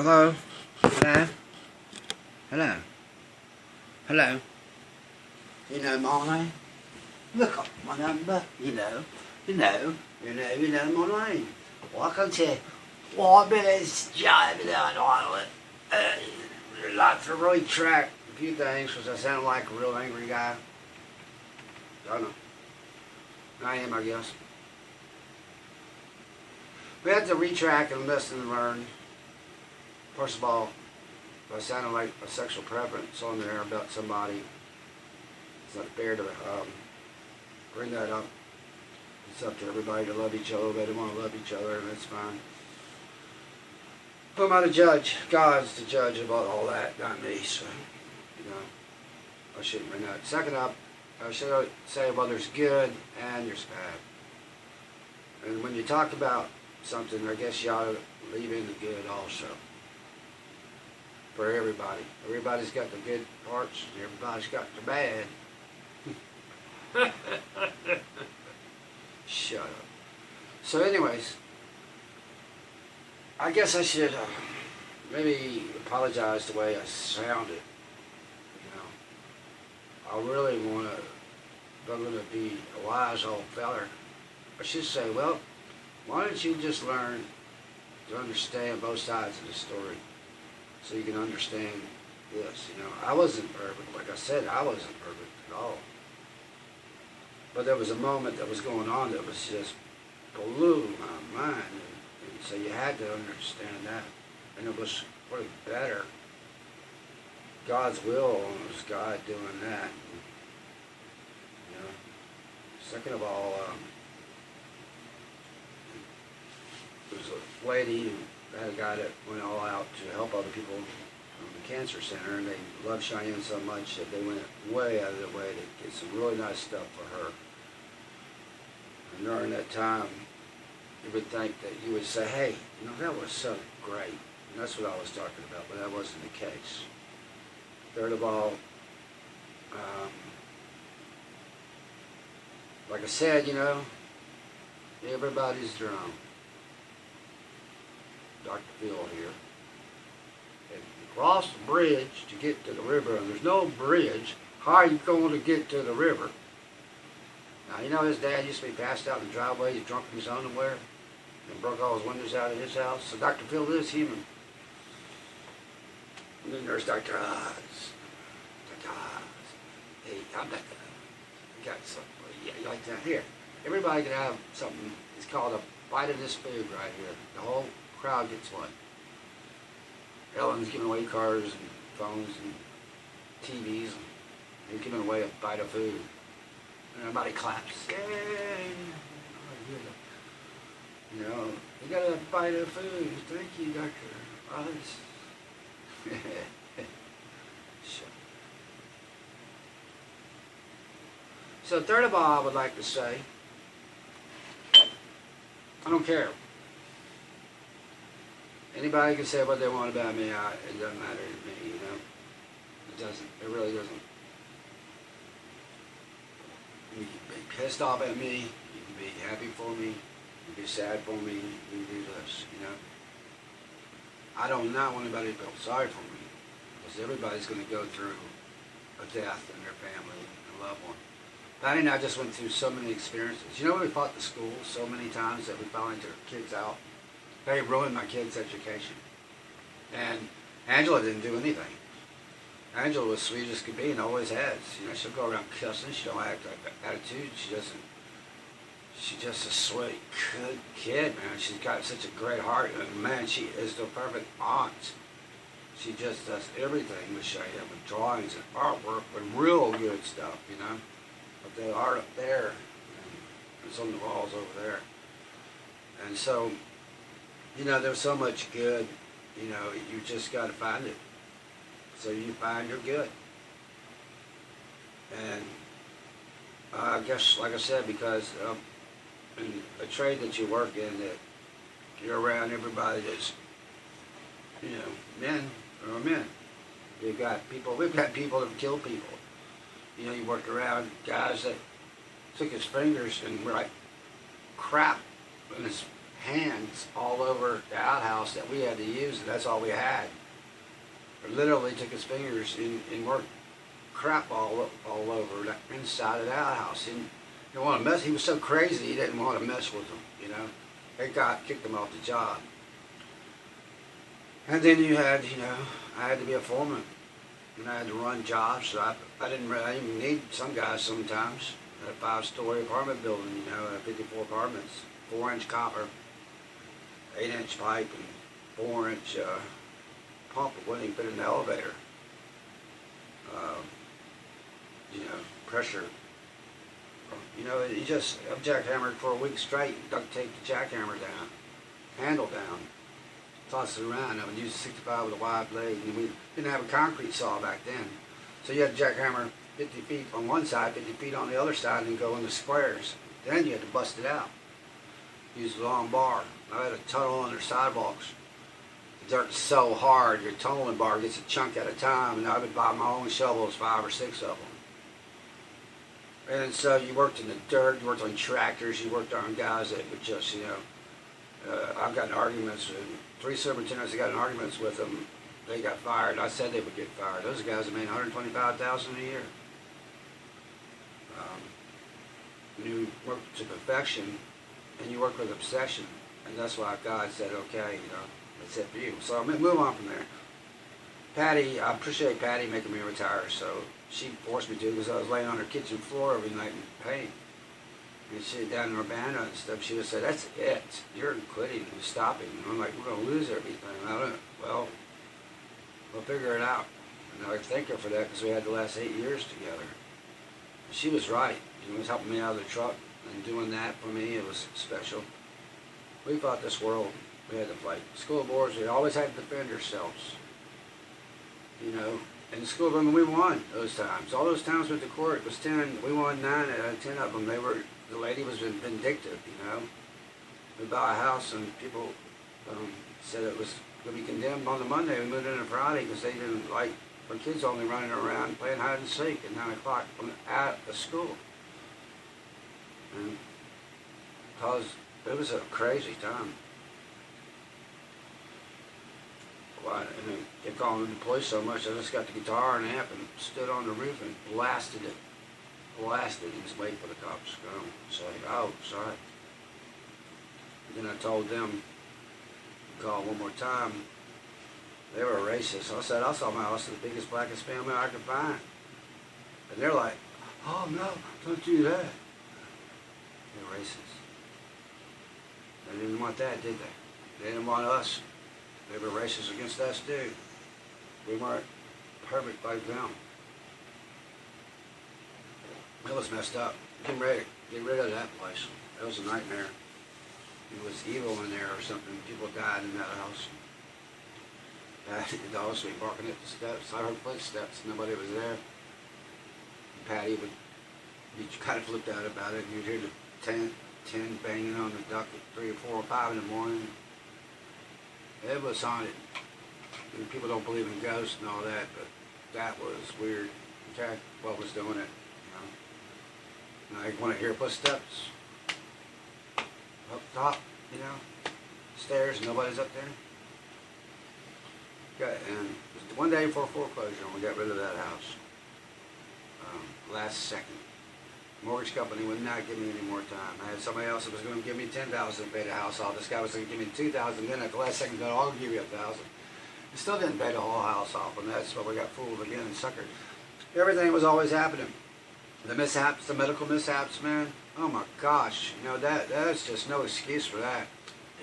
Hello? Hello? Hello? Hello? You know my name? Look up my number. You know my name. Welcome to 1 minutes driving down Island. Like to retract a few things because I sound like a real angry guy. I don't know. I am, I guess. We have to retract and listen and learn. First of all, if I sounded like a sexual preference on there about somebody, it's not fair to bring that up. It's up to everybody to love each other. They don't want to love each other, and that's fine. But I'm not a judge. God's the judge about all that, not me. So, I shouldn't bring that. Second up, I should say, well, there's good and there's bad. And when you talk about something, I guess you ought to leave in the good also. For everybody. Everybody's got the good parts, and everybody's got the bad. Shut up. So anyways, I guess I should maybe apologize the way I sounded. I really want to, if I'm going to be a wise old feller, I should say, well, why don't you just learn to understand both sides of the story so you can understand this, I wasn't perfect. Like I said, I wasn't perfect at all. But there was a moment that was going on that was just blew my mind. And so you had to understand that. And it was way better. God's will was God doing that. Second of all, there was a lady who had a guy that went all out to help other people from the cancer center, and they loved Cheyenne so much that they went way out of their way to get some really nice stuff for her. And during that time, you would think that you would say, hey, that was so great. And that's what I was talking about, but that wasn't the case. Third of all, like I said, everybody's their own. Dr. Phil here. If you cross the bridge to get to the river, and there's no bridge, how are you going to get to the river? Now, his dad used to be passed out in the driveway, he's drunk in his underwear, and broke all his windows out of his house. So Dr. Phil is human. And then there's Dr. Oz. Dr. Oz. Hey, I'm Dr. I got something. Yeah, you like that? Here. Everybody can have something. It's called a bite of this food right here. The whole crowd gets one. Ellen's giving away cars and phones and TVs. And they're giving away a bite of food. And everybody claps. Yay! You got a bite of food. Thank you, Dr. Oz. Sure. So third of all, I would like to say, I don't care. Anybody can say what they want about me. It doesn't matter to me, It doesn't. It really doesn't. You can be pissed off at me. You can be happy for me. You can be sad for me. You can do this, I don't not want anybody to feel sorry for me. Because everybody's going to go through a death in their family and loved one. Patty and I just went through so many experiences. We fought the school so many times that we finally took kids out. They ruined my kids' education. And Angela didn't do anything. Angela was sweet as could be and always has. She'll go around cussing. She don't act like that attitude. She's just a sweet, good kid, man. She's got such a great heart. And man, she is the perfect aunt. She just does everything with Cheyenne, with drawings and artwork and real good stuff, But the art up there, and it's on the walls over there. And so, there's so much good, you just got to find it. So you find your good. And I guess, like I said, because in a trade that you work in, that you're around everybody that's, men are men. We've got people that have killed people. You work around guys that took his fingers and were like crap in his hands all over the outhouse that we had to use, and that's all we had. Literally took his fingers and worked crap all over the inside of the outhouse. He didn't want to mess. He was so crazy he didn't want to mess with them. You know, they kicked him off the job. And then you had, you know, I had to be a foreman, and I had to run jobs. So I didn't even need some guys sometimes. I had a 5-story apartment building, you know, 54 apartments, 4-inch copper, 8-inch pipe, and 4-inch pump. It wouldn't even fit in the elevator. You know, pressure. You know, you just jackhammered for a week straight, duct tape the jackhammer down, handle down, toss it around. I would use a 65 with a wide blade, and we didn't have a concrete saw back then. So you had to jackhammer 50 feet on one side, 50 feet on the other side, and go in the squares. Then you had to bust it out. Use a long bar. I had a tunnel under sidewalks. The dirt's so hard, your tunneling bar gets a chunk at a time, and I would buy my own shovels, 5 or 6 of them. And so you worked in the dirt, you worked on tractors, you worked on guys that would just, you know, I've gotten arguments with 3 superintendents. I got in arguments with them. They got fired. I said they would get fired. Those guys have made $125,000 a year. You work to perfection, and you work with obsession, and that's why God said, "Okay, you know, that's it for you." So I'm gonna move on from there. Patty, I appreciate Patty making me retire. So she forced me to, because I was laying on her kitchen floor every night in pain. And she down in Urbana and stuff, she would say, "That's it. You're quitting. You're stopping." And I'm like, "We're gonna lose everything." I don't. Well, we'll figure it out. And I thank her for that, because we had the last 8 years together. She was right. She was helping me out of the truck and doing that for me. It was special. We fought this world. We had to fight. School boards, we always had to defend ourselves. You know, in the school room, we won those times. All those times went to court. It was 10. We won 9 out of 10 of them. The lady was vindictive, you know. We bought a house, and people said it was going to be condemned on the Monday. We moved in on Friday because they didn't like our kids only running around playing hide and seek at 9 o'clock out of school. And because it was a crazy time. Well, they called the police so much, I just got the guitar and amp and stood on the roof and blasted it. Blasted it and just waited for the cops to come. Say, "Oh, sorry." And then I told them to call one more time. They were racist. I said, "I saw my house as the biggest, blackest family I could find." And they're like, "Oh, no, don't do that." They're racist. They didn't want that, did they? They didn't want us. They were racist against us, too. We weren't perfect like them. It was messed up. Getting ready to get rid of that place. It was a nightmare. It was evil in there or something. People died in that house. The dogs would be barking at the steps. I heard footsteps. Nobody was there. And Patty would be kind of flipped out about it. You'd hear the tin banging on the duct at 3 or 4 or 5 in the morning. It was haunted. And people don't believe in ghosts and all that, but that was weird. Okay, what was doing it? You know, and I want to hear footsteps up top. You know, stairs. Nobody's up there. Okay, and one day before foreclosure, we got rid of that house. Last second. Mortgage company would not give me any more time. I had somebody else that was going to give me $10,000 to pay the house off. This guy was going to give me $2,000. Then at the last second, he said, "I'll give you $1,000." He still didn't pay the whole house off, and that's why we got fooled again and suckered. Everything was always happening. The mishaps, the medical mishaps, man. Oh my gosh, you know that's just no excuse for that.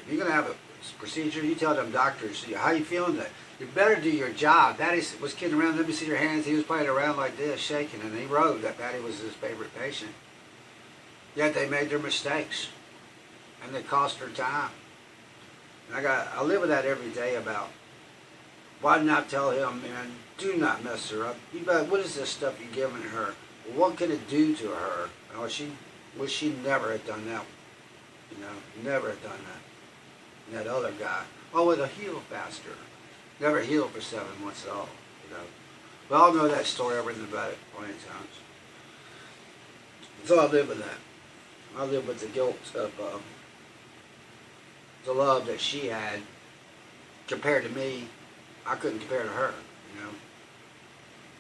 If you're going to have a procedure, you tell them doctors, "How you feeling today? You better do your job." Patty was kidding around. "Let me see your hands." He was playing around like this, shaking, and he wrote that Patty was his favorite patient. Yet they made their mistakes, and they cost her time. And I live with that every day about why not tell him, "Man, do not mess her up. What is this stuff you're giving her? What can it do to her?" Oh, she never had done that. You know, never had done that. And that other guy, it'll heal faster. Never healed for 7 months at all, you know. We all know that story. I've written about it plenty of times. So I live with that. I live with the guilt of the love that she had compared to me, I couldn't compare to her, you know.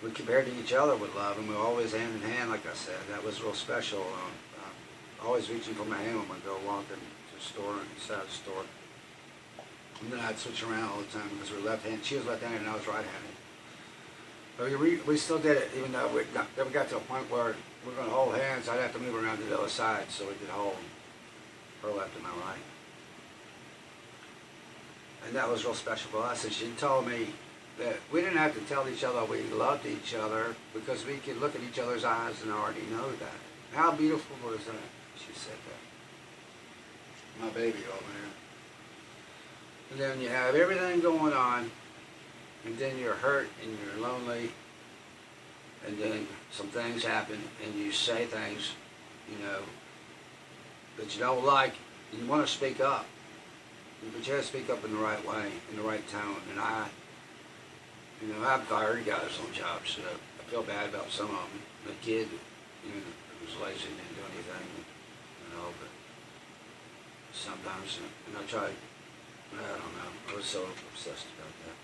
We compared to each other with love, and we were always hand in hand, like I said. That was real special. Always reaching for my hand when we go walking to the store, inside the store. And then I'd switch around all the time because we were left-handed. She was left-handed and I was right-handed. But we still did it, even though we got to a point where we were going to hold hands. I'd have to move around to the other side so we could hold her left and my right. And that was real special for us. And she told me that we didn't have to tell each other we loved each other because we could look at each other's eyes and already know that. How beautiful was that? She said that. My baby over there. And then you have everything going on, and then you're hurt and you're lonely, and then some things happen and you say things, you know, that you don't like, and you want to speak up. But you have to speak up in the right way, in the right tone. And I've fired guys on jobs. So I feel bad about some of them. The kid, you know, was lazy and didn't do anything, you know, but sometimes, and I tried, I don't know, I was so obsessed about that.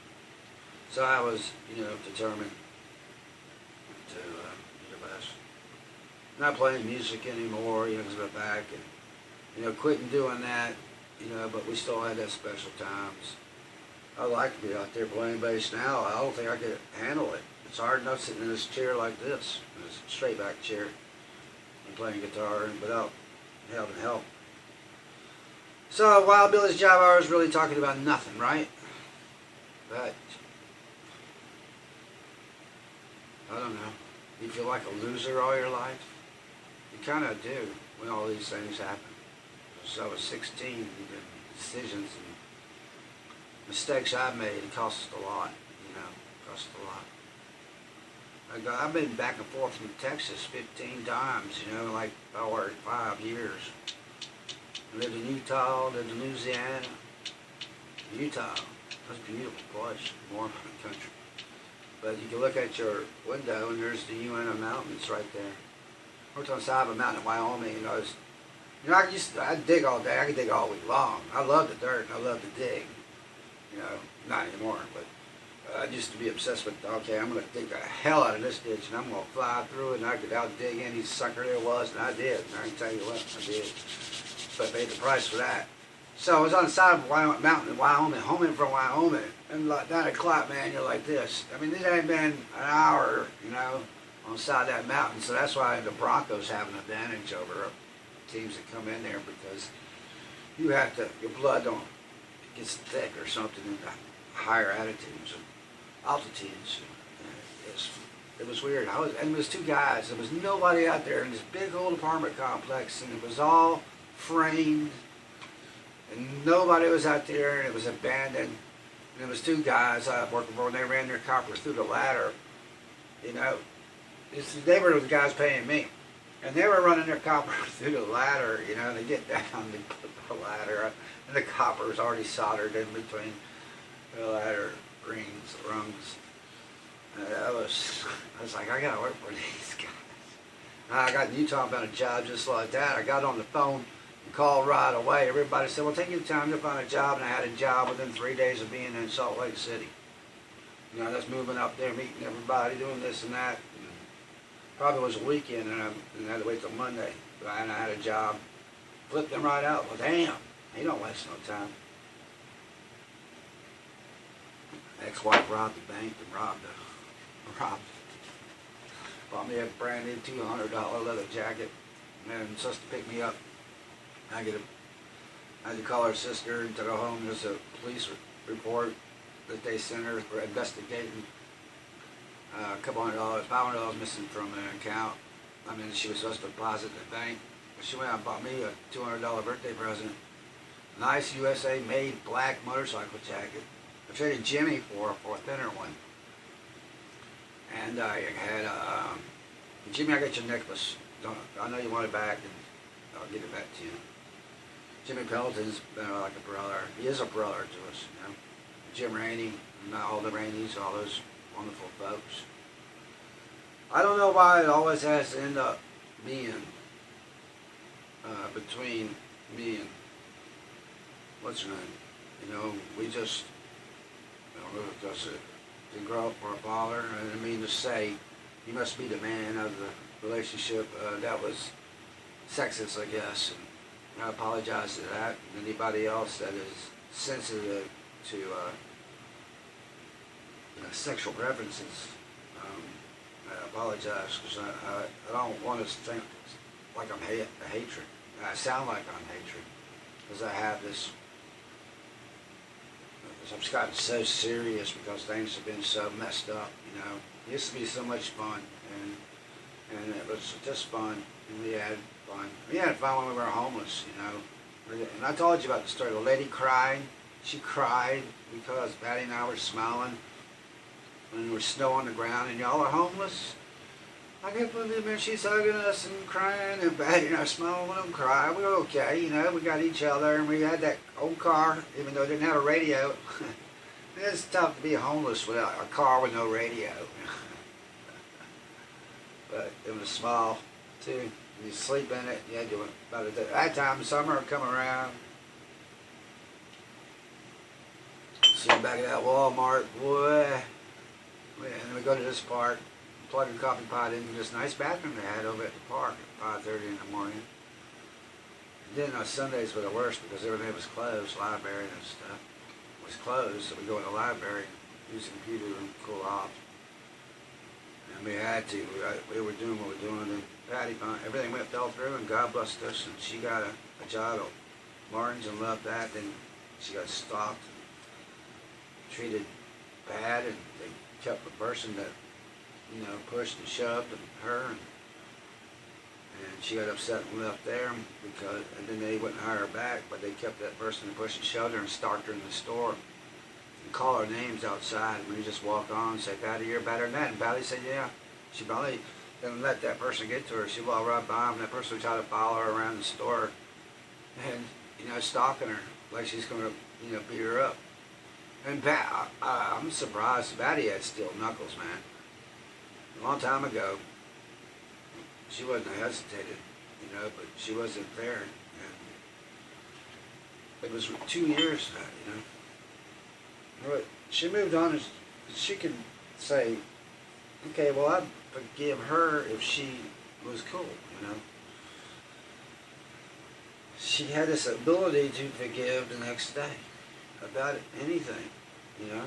So I was, you know, determined to do the best. Not playing music anymore, you know, because of my back, and, you know, quitting doing that, you know, but we still had that special times. I like to be out there playing bass now. I don't think I could handle it. It's hard enough sitting in this chair like this, this straight back chair, and playing guitar without having help. So Wild Billy's Job Hour is really talking about nothing, right? But I don't know. You feel like a loser all your life? You kind of do when all these things happen. So I was 16, and the decisions and mistakes I made, it cost us a lot, you know, cost a lot. I've been back and forth from Texas 15 times, you know, like I worked 5 years. I lived in Utah, lived in Louisiana. Utah, that's a beautiful place, more country. But you can look at your window and there's the UNO Mountains right there. I worked on the side of a mountain in Wyoming, and I'd dig all day. I could dig all week long. I love the dirt and I love to dig. You know, not anymore, but I used to be obsessed with, okay, I'm going to dig the hell out of this ditch and I'm going to fly through it and I could out dig any sucker there was, and I did. And I can tell you what, I did. But I paid the price for that. So I was on the side of a mountain in Wyoming, home in from Wyoming, and like 9 o'clock, man, you're like this. I mean, this ain't been an hour, you know, on the side of that mountain. So that's why the Broncos have an advantage over teams that come in there, because you have to, your blood don't, it gets thick or something in the higher altitudes and altitudes. It was weird. And it was 2 guys. There was nobody out there in this big old apartment complex, and it was all framed, and nobody was out there, and it was abandoned. And there was 2 guys I was working for, and they ran their copper through the ladder. You know, they were the guys paying me, and they were running their copper through the ladder. You know, they get down, they put the ladder up, and the copper was already soldered in between the ladder rungs. I was like, I gotta work for these guys. And I got in Utah about a job just like that. I got on the phone and called right away. Everybody said, well, take your time to find a job. And I had a job within 3 days of being in Salt Lake City. You know, that's moving up there, meeting everybody, doing this and that. And probably was a weekend, and I had to wait till Monday. And I had a job. Flipped them right out. Well, damn, he don't waste no time. Ex-wife robbed the bank and robbed bought me a brand new $200 leather jacket, and then supposed to pick me up. I had to call her sister and took her home. There's a police report that they sent her for investigating a couple $100, $500 missing from an account. I mean, she was supposed to deposit in the bank. But she went out and bought me a $200 birthday present. Nice USA made black motorcycle jacket. I traded Jimmy for a thinner one. And I had, Jimmy, I got your necklace. I know you want it back, and I'll give it back to you. Jimmy Pelton's been like a brother. He is a brother to us, you know. Jim Rainey, all the Raineys, all those wonderful folks. I don't know why it always has to end up being between me and what's her name? You know, we just, you know, because it didn't grow up for a father. I didn't mean to say he must be the man of the relationship. That was sexist, I guess. And I apologize to that. Anybody else that is sensitive to you know, sexual preferences, I apologize because I don't want to think like I'm a hatred. I sound like I'm hatred because I have this. I've just gotten so serious because things have been so messed up. You know, it used to be so much fun, and it was just fun, and we had fun. We had fun when we were homeless. You know, and I told you about the story. The lady cried. She cried because Patty and I were smiling when there was snow on the ground, and y'all are homeless. I can't believe it. She's hugging us and crying, and Patty and I smiling when them cry. We were okay, you know. We got each other, and we had that old car, even though it didn't have a radio. It's tough to be homeless without a car with no radio. But it was small too. You sleep in it. You had to about at that time, summer would come around. Sit back at that Walmart, boy. And then we go to this park, plug a coffee pot into this nice bathroom they had over at the park at 5:30 in the morning. And then Sundays were the worst because everything was closed, library and stuff was closed, so we go in the library, use the computer and cool off. And we had to. We were doing what we were doing, and Patty, everything fell through, and God blessed us, and she got a job at Martin's and loved that. Then she got stopped and treated bad, and they kept the person that, you know, pushed and shoved her, and she got upset and left there because, and then they wouldn't hire her back, but they kept that person that pushed and shoved her and stalked her in the store and call her names outside, and we just walk on and say, Patty, you're better than that. And Patty said, yeah. She probably didn't let that person get to her. She walked right by him, and that person would try to follow her around the store and, you know, stalking her like she's going to, you know, beat her up. And I'm surprised Patty had steel knuckles, man. A long time ago, she wouldn't have hesitated, you know, but she wasn't there. And it was 2 years, you know. But she moved on, and she can say, okay, well, I'd forgive her if she was cool, you know. She had this ability to forgive the next day about anything, you know.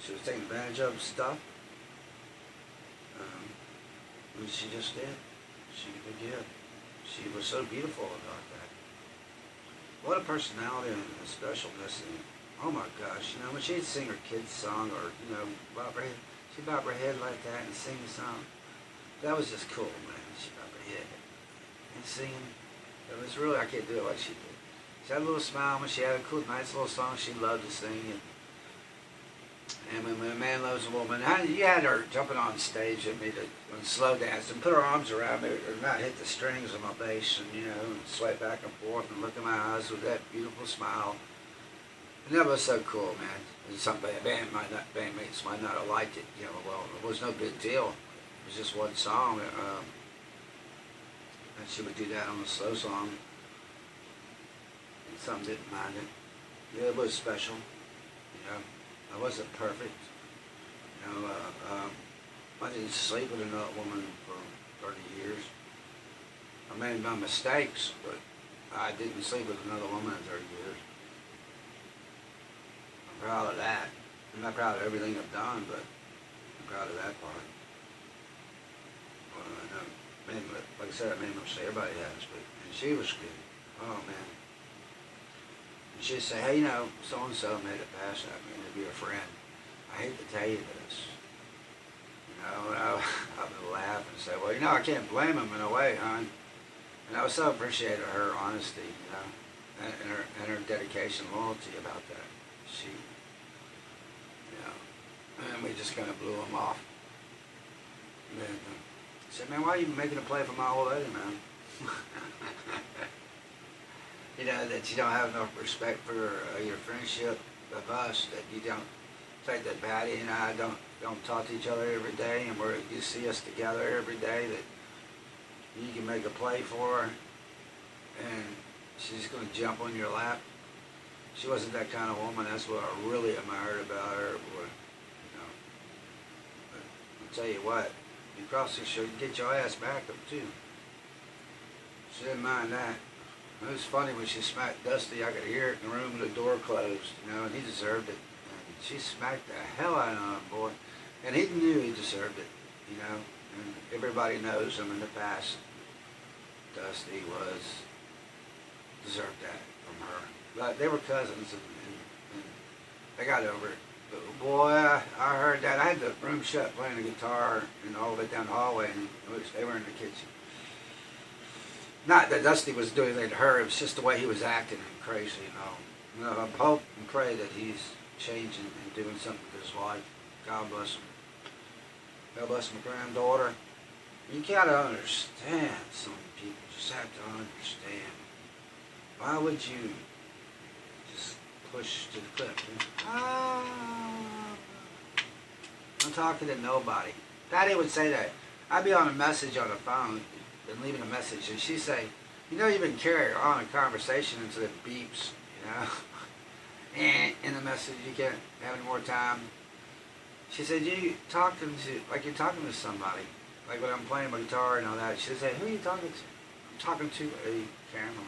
She was taking advantage of stuff. And she just did. She could forgive. She was so beautiful about that. What a personality and a specialness. And oh my gosh, you know, when she'd sing her kid's song or, you know, she'd bob her head like that and sing the song. That was just cool, man. She bobbed her head and singing. It was really, I can't do it like she did. She had a little smile when she had a cool, nice little song she loved to sing. And when a man loves a woman, you had her jumping on stage at me to slow dance and put her arms around me or not hit the strings of my bass and, you know, and sway back and forth and look in my eyes with that beautiful smile. And that was so cool, man. And some bandmates might not have liked it, you know, well, it was no big deal. It was just one song. And she would do that on the slow song. And some didn't mind it. Yeah, it was special, you know. I wasn't perfect. You know, I didn't sleep with another woman for 30 years. I made my mistakes, but I didn't sleep with another woman in 30 years. I'm proud of that. I'm not proud of everything I've done, but I'm proud of that part. Well, I know, like I said, I made a mistake. Everybody has, but and she was good. Oh, man. And she'd say, hey, you know, so-and-so made a pass at me to be a friend. I hate to tell you this. You know, and I would laugh and say, well, you know, I can't blame him in a way, hon. And I was so appreciative of her honesty, you know, and her dedication and loyalty about that. She, you know, and we just kind of blew him off. And then I said, man, why are you making a play for my old lady, man? You know, that you don't have enough respect for your friendship of us, that you don't think that Patty and I don't talk to each other every day, and you see us together every day, that you can make a play for her, and she's going to jump on your lap. She wasn't that kind of woman. That's what I really admired about her. Boy, you know. But I'll tell you what, you cross the street, you get your ass back up too. She didn't mind that. It was funny when she smacked Dusty. I could hear it in the room with the door closed, you know, and he deserved it. And she smacked the hell out of him, boy. And he knew he deserved it, you know. And everybody knows him in the past. Dusty deserved that from her. But they were cousins, and they got over it. But boy, I heard that. I had the room shut playing the guitar and all the way down the hallway, and they were in the kitchen. Not that Dusty was doing anything to her, it was just the way he was acting and crazy, you know. I hope and pray that he's changing and doing something with his life. God bless him. God bless my granddaughter. You gotta understand, some people just have to understand. Why would you just push to the cliff? I'm talking to nobody. Patty would say that. I'd be on a message on the phone and leaving a message, and she'd say, you know, you've been carrying on a conversation until it beeps, you know. And in the message, you can't have any more time. She said, you talking to, like you're talking to somebody. Like when I'm playing my guitar and all that. She said, who are you talking to? I'm talking to a camera.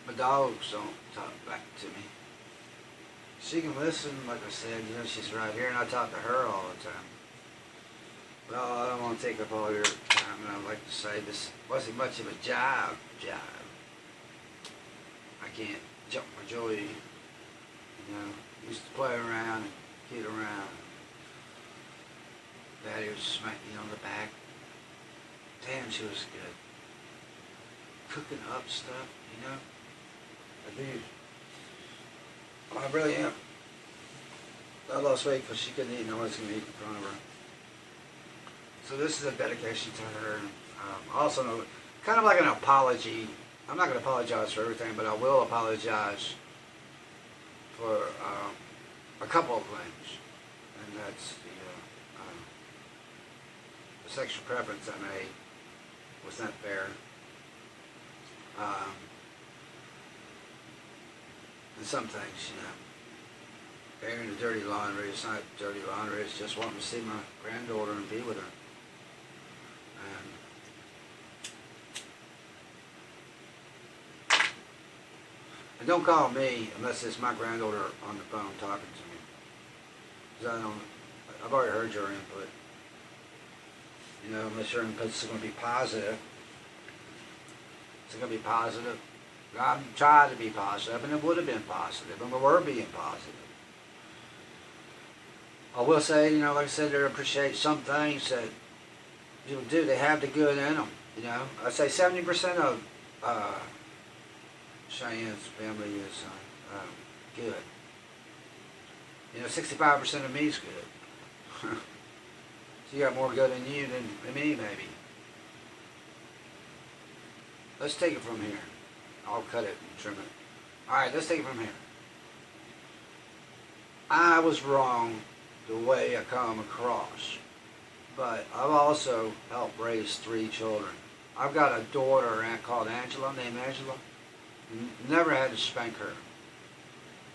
My dogs don't talk back to me. She can listen, like I said, you know, she's right here, and I talk to her all the time. Well, I don't want to take up all your time, and I'd like to say this wasn't much of a jive. I can't jump for joy, you know. Used to play around and kid around. Daddy would smack me on the back. Damn, she was good. Cooking up stuff, you know. I really am. I lost weight because she couldn't eat, and I was going to eat in front of her. So this is a dedication to her. Also, kind of like an apology. I'm not going to apologize for everything, but I will apologize for a couple of things. And that's the sexual preference I made was not fair. And some things, you know, airing the dirty laundry, it's not dirty laundry, it's just wanting to see my granddaughter and be with her. And don't call me unless it's my granddaughter on the phone talking to me. Because I've already heard your input. You know, unless your input's going to be positive. It's going to be positive. I'm trying to be positive, and it would have been positive, and we were being positive. I will say, you know, like I said, I appreciate some things that people do. They have the good in them, you know. I'd say 70% of Cheyenne's family is good. You know, 65% of me is good. So you got more good in you than me, maybe. Let's take it from here. I'll cut it and trim it. Alright, let's take it from here. I was wrong the way I come across. But I've also helped raise 3 children. I've got a daughter called Angela, named Angela. Never had to spank her.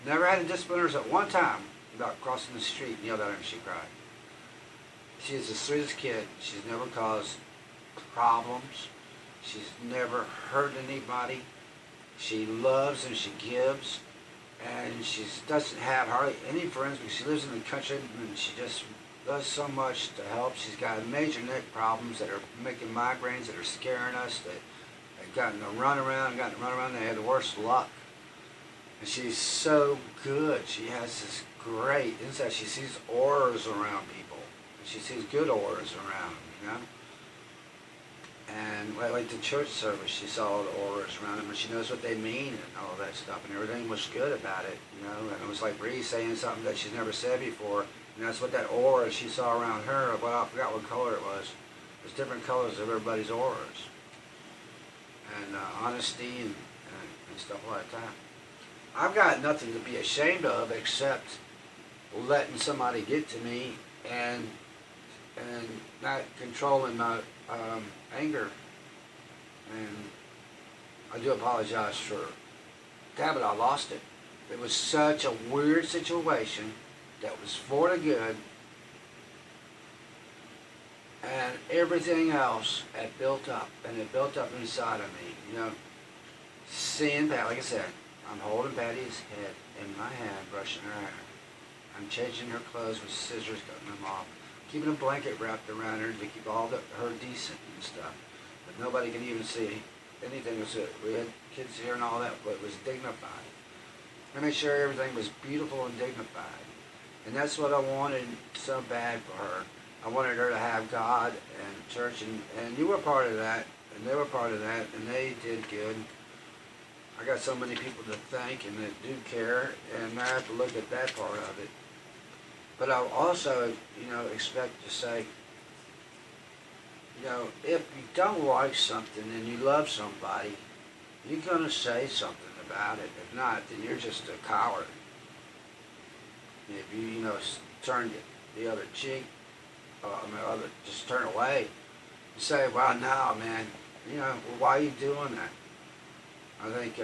Never had to discipline her at one time about crossing the street and yelled at her and she cried. She is the sweetest kid. She's never caused problems. She's never hurt anybody. She loves and she gives. And she doesn't have hardly any friends because she lives in the country and she just does so much to help. She's got major neck problems that are making migraines that are scaring us. They've gotten to run around. They had the worst luck. And she's so good. She has this great insight. She sees auras around people. She sees good auras around them, you know. And like the church service, she saw the auras around them, and she knows what they mean and all that stuff, and everything was good about it, you know. And it was like Bree saying something that she's never said before, and that's what that aura she saw around her. Well, I forgot what color it was. There's different colors of everybody's auras, and honesty and stuff like that. I've got nothing to be ashamed of except letting somebody get to me and not controlling my anger and I do apologize for that, but I lost it. It was such a weird situation that was for the good, and everything else had built up, and it built up inside of me. You know, seeing Pat, like I said, I'm holding Patty's head in my hand, brushing her hair. I'm changing her clothes with scissors, cutting them off, keeping a blanket wrapped around her to keep her decent and stuff. But nobody can even see anything. We had kids here and all that, but it was dignified. I made sure everything was beautiful and dignified. And that's what I wanted so bad for her. I wanted her to have God and church, and you were part of that, and they were part of that, and they did good. I got so many people to thank and that do care, and I have to look at that part of it. But I also, expect to say, if you don't like something and you love somebody, you're going to say something about it. If not, then you're just a coward. If you, turn the other cheek, just turn away, you say, well, no, man, why are you doing that? I think,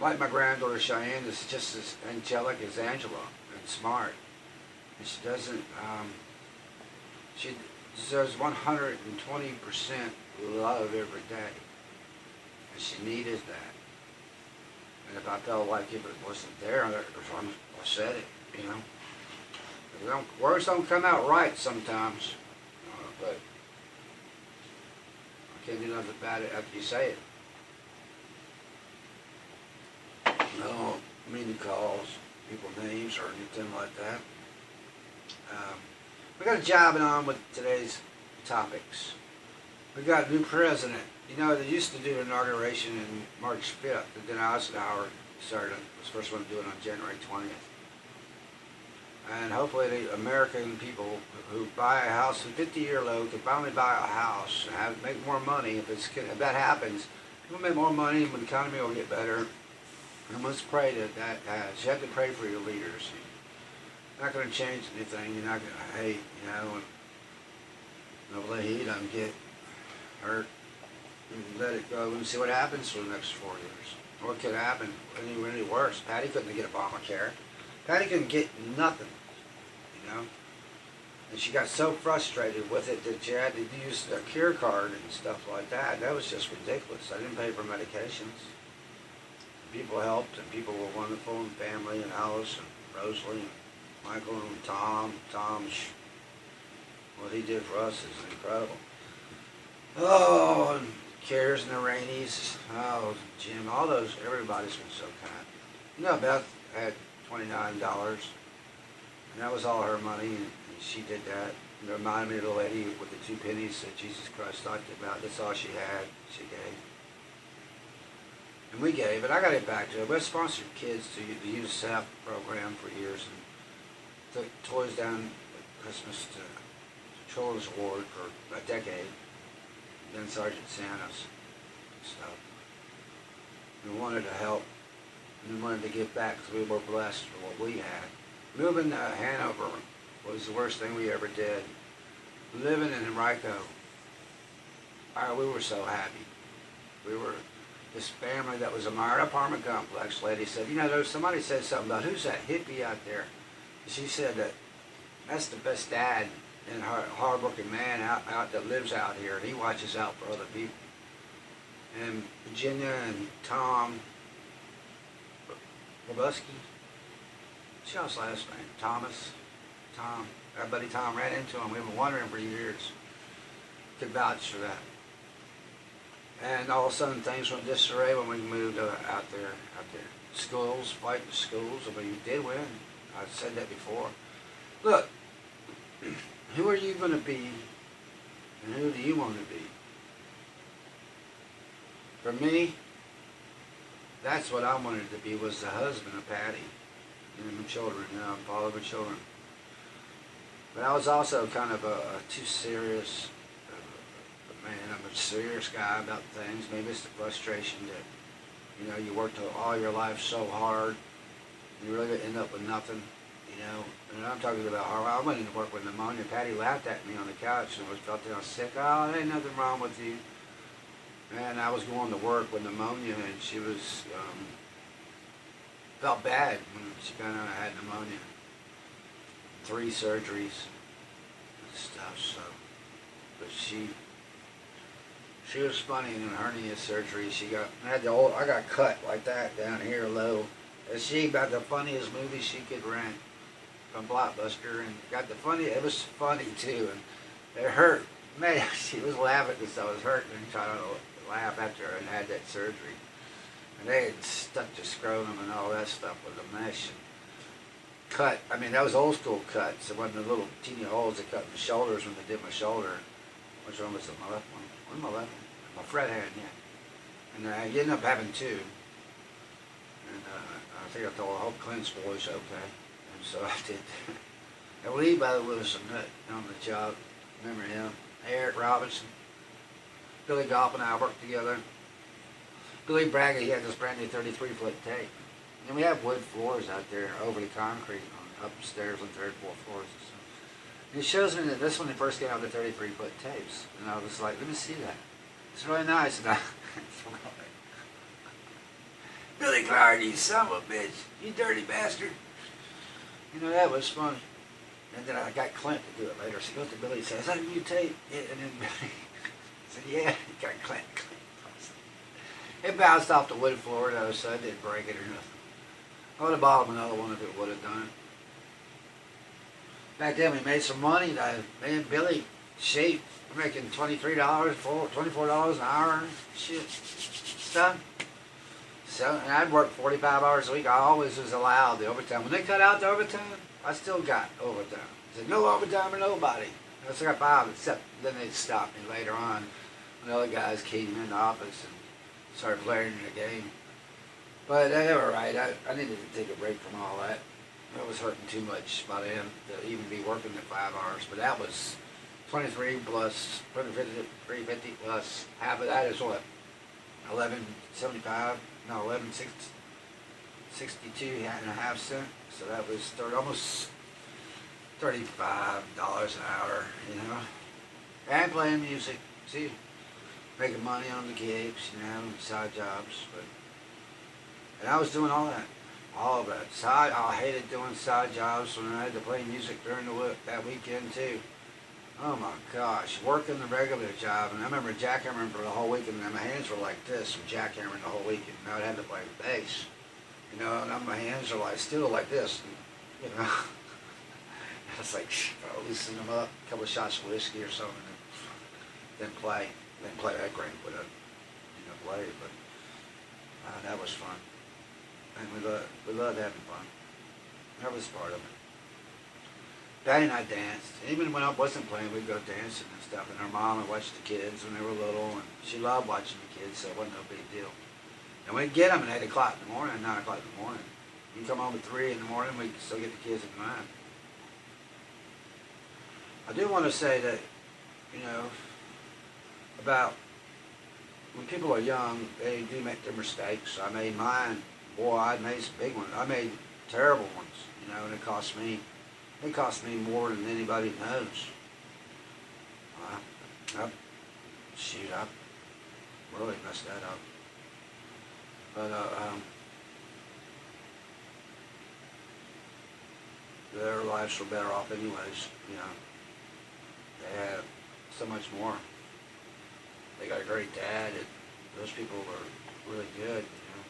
like my granddaughter Cheyenne is just as angelic as Angela and smart. And she doesn't, she deserves 120% love every day. And she needed that. And if I felt like if it wasn't there, I said it, Words don't come out right sometimes, but I can't do nothing about it after you say it. I don't mean to call people names or anything like that. We got a jobbing on with today's topics. We got a new president. They used to do the inauguration in March 5th, but then Eisenhower was first one to do it on January 20th. And hopefully the American people who buy a house in 50-year low can finally buy a house and make more money. If that happens, people make more money and the economy will get better. And let's pray that happens. You have to pray for your leaders. You're not going to change anything. You're not going to hate, and nobody he doesn't get hurt. And let it go and see what happens for the next 4 years. What could happen? Any worse? Patty couldn't get Obamacare. Patty couldn't get nothing, And she got so frustrated with it that she had to use a care card and stuff like that. That was just ridiculous. I didn't pay for medications. People helped, and people were wonderful, and family, and Alice, and Rosalie, and Michael, and Tom. What he did for us is incredible. Oh, and Cares and the Rainies. Oh, Jim, everybody's been so kind. Beth had $29, and that was all her money, and she did that. It reminded me of the lady with the 2 pennies that Jesus Christ talked about. That's all she had. She gave. And we gave, and I got it back to her. We sponsored kids to the UNICEF program for years, and took toys down at Christmas to Children's Ward for a decade, then Sergeant Santa's and stuff. We wanted to help, and we wanted to give back because we were blessed for what we had. Moving to Hanover was the worst thing we ever did. Living in Henrico, we were so happy. We were this family that was a Meyer apartment complex. Lady said, somebody said something about who's that hippie out there. And she said that's the best dad and hard-working man out that lives out here, and he watches out for other people. And Virginia and Tom Robusky, what's y'all's last name? Tom. Our buddy Tom ran into him. We've been wondering for years. Could vouch for that. And all of a sudden things went disarray when we moved out there. Schools, fighting schools. I mean, you did win. I've said that before. Look, who are you going to be, and who do you want to be? For me, that's what I wanted to be, was the husband of Patty and my children, follow my children. But I was also kind of a too serious man. I'm a serious guy about things. Maybe it's the frustration that, you worked all your life so hard, you really end up with nothing, And I'm talking about how I went into work with pneumonia. Patty laughed at me on the couch and felt that I was sick. Oh, there ain't nothing wrong with you. And I was going to work with pneumonia, and she was felt bad when she found out I had pneumonia. 3 surgeries and stuff. So, but she was funny in the hernia surgery. I got cut like that down here low. And she about the funniest movie she could rent from Blockbuster, and got the funny. It was funny too, and it hurt. Man, she was laughing because I was hurting and trying to laugh after I had that surgery. And they had stuck the scrotum and all that stuff with a mesh. And cut. I mean, that was old school cuts. It wasn't the little teeny holes that cut my shoulders when they did my shoulder. Which one was it? My left one? One my left one? My Fred hand, yeah. And I ended up having 2. And I think I told the whole Clint's boys, okay. And so I did. And Lee, by the way, was on the job. Remember him? Eric Robinson. Billy Goff and I worked together. Billy Bragg, he had this brand new 33-foot tape. And we have wood floors out there, overly concrete, on upstairs on 3rd and 4th floors. And he shows me that this one, he first came out the 33-foot tapes. And I was like, let me see that. It's really nice. And I, Billy Clark, you son of a bitch. You dirty bastard. You know, that was fun. And then I got Clint to do it later. So he goes to Billy and says, is that a new tape? Yeah. And then Billy said, yeah, he got Clint. It bounced off the wood floor though, so I didn't break it or nothing. I would have bought him another one if it would have done it. Back then we made some money though. Me and Billy, shit, we're making $23, $24 an hour, shit, stuff. So, and I'd work 45 hours a week. I always was allowed the overtime. When they cut out the overtime, I still got overtime. I said, no overtime or nobody. I still got 5, except then they'd stop me later on when the other guys came in the office and started playing the game. But they were right. I needed to take a break from all that. I was hurting too much by then to even be working the 5 hours. But that was 23 plus 350 plus half of that is what? 11.75? No, 11.62 and a half cents. So that was almost $35 an hour, you know. And playing music, see, making money on the gigs, you know, side jobs. And I was doing all that. All of that. I hated doing side jobs when I had to play music during that weekend too. Oh my gosh, working the regular job, and I remember jackhammering for the whole weekend, and my hands were like this from jackhammering the whole weekend. And I'd have to play the bass, you know, and my hands are like still like this, and, you know. It's like loosen them up, a couple of shots of whiskey or something, and then play that great with it, you know, play. But that was fun. And we loved having fun. That was part of it. Daddy and I danced. Even when I wasn't playing, we'd go dancing and stuff. And our mom would watch the kids when they were little, and she loved watching the kids, so it wasn't no big deal. And we'd get them at 8 o'clock in the morning, 9 o'clock in the morning. You come home at 3 in the morning, we'd still get the kids at 9. I do want to say that, you know, about when people are young, they do make their mistakes. I made mine. Boy, I made some big ones. I made terrible ones, you know, and it cost me more than anybody knows. I really messed that up. But their lives were better off anyways, you know. They had so much more. They got a great dad, and those people were really good, you know.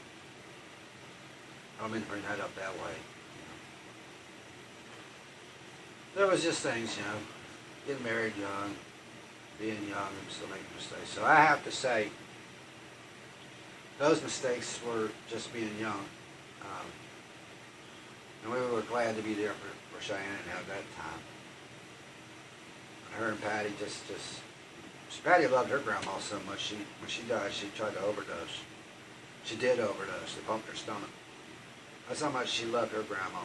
I don't mean to bring that up that way. There was just things, you know, getting married young, being young, and still making mistakes. So I have to say, those mistakes were just being young. And we were glad to be there for Cheyenne and have that time. Her and Patty Patty loved her grandma so much, when she died, she tried to overdose. She did overdose. They pumped her stomach. That's how much she loved her grandma.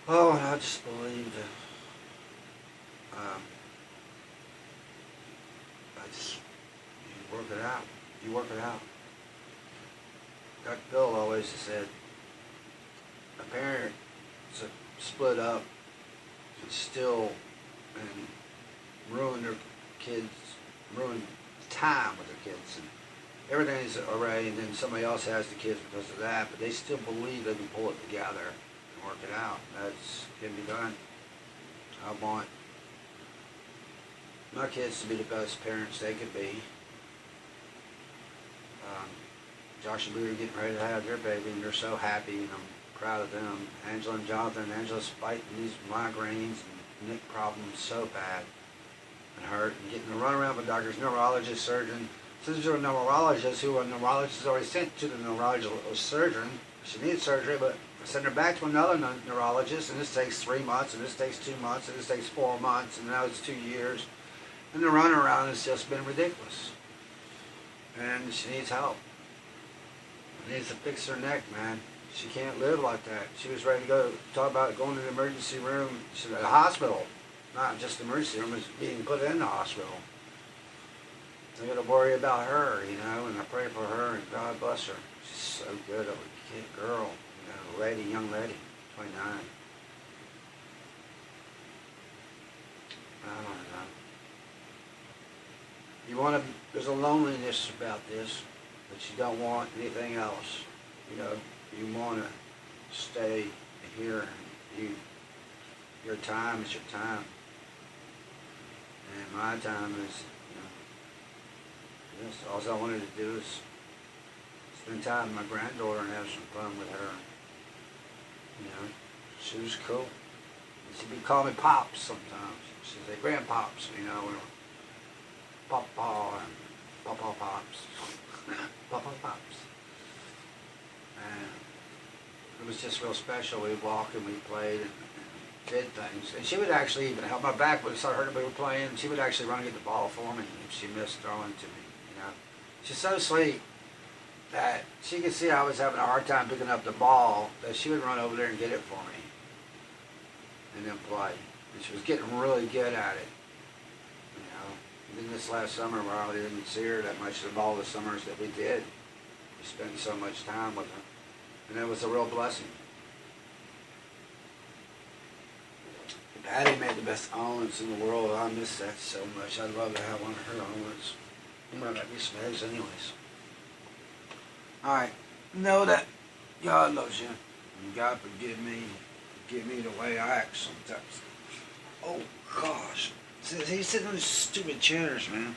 Oh, and I just believe that, you work it out. You work it out. Dr. Bill always said, a parent split up and still, and ruin their kids, ruin time with their kids. And everything's alright, and then somebody else has the kids because of that, but they still believe they can pull it together and work it out. That's can be done. I want my kids to be the best parents they could be. Josh and Boo are getting ready to have their baby, and they're so happy, and I'm proud of them. Angela and Jonathan. Angela's fighting these migraines and neck problems so bad and hurt, and getting to run around with doctors, neurologist, surgeon. Since there's a neurologist who a neurologist has already sent to the neurologist surgeon, she needs surgery, but send her back to another neurologist, and this takes 3 months, and this takes 2 months, and this takes 4 months, and now it's 2 years. And the runaround has just been ridiculous. And she needs help. She needs to fix her neck, man. She can't live like that. She was ready to go, talk about going to the emergency room, to the hospital. Not just the emergency room, it's being put in the hospital. I got to worry about her, you know, and I pray for her, and God bless her. She's so good of a kid, girl, you know, lady, young lady, 29. I don't know. You want to, there's a loneliness about this, but you don't want anything else. You know, you want to stay here. Your time is your time. And my time is, you know, yes, all I wanted to do is spend time with my granddaughter and have some fun with her. You know, she was cool. She'd be calling me Pops sometimes. She'd say, Grandpops, you know, or Papa and Papa Pops. Papa Pops. And it was just real special. We'd walk and we played and did things. And she would actually even help my back when it started hurting. We were playing. She would actually run and get the ball for me if she missed throwing to me. You know, she's so sweet that she could see I was having a hard time picking up the ball, that she would run over there and get it for me and then play. And she was getting really good at it. You know, and then this last summer, where I really didn't see her that much of all the summers that we did, we spent so much time with her, and it was a real blessing. Patty made the best omelets in the world. I miss that so much. I'd love to have one of her omelets. I'm gonna make me some eggs anyways. Alright, know that God loves you, and God forgive me the way I act sometimes. Oh gosh, he's sitting on these stupid chairs, man.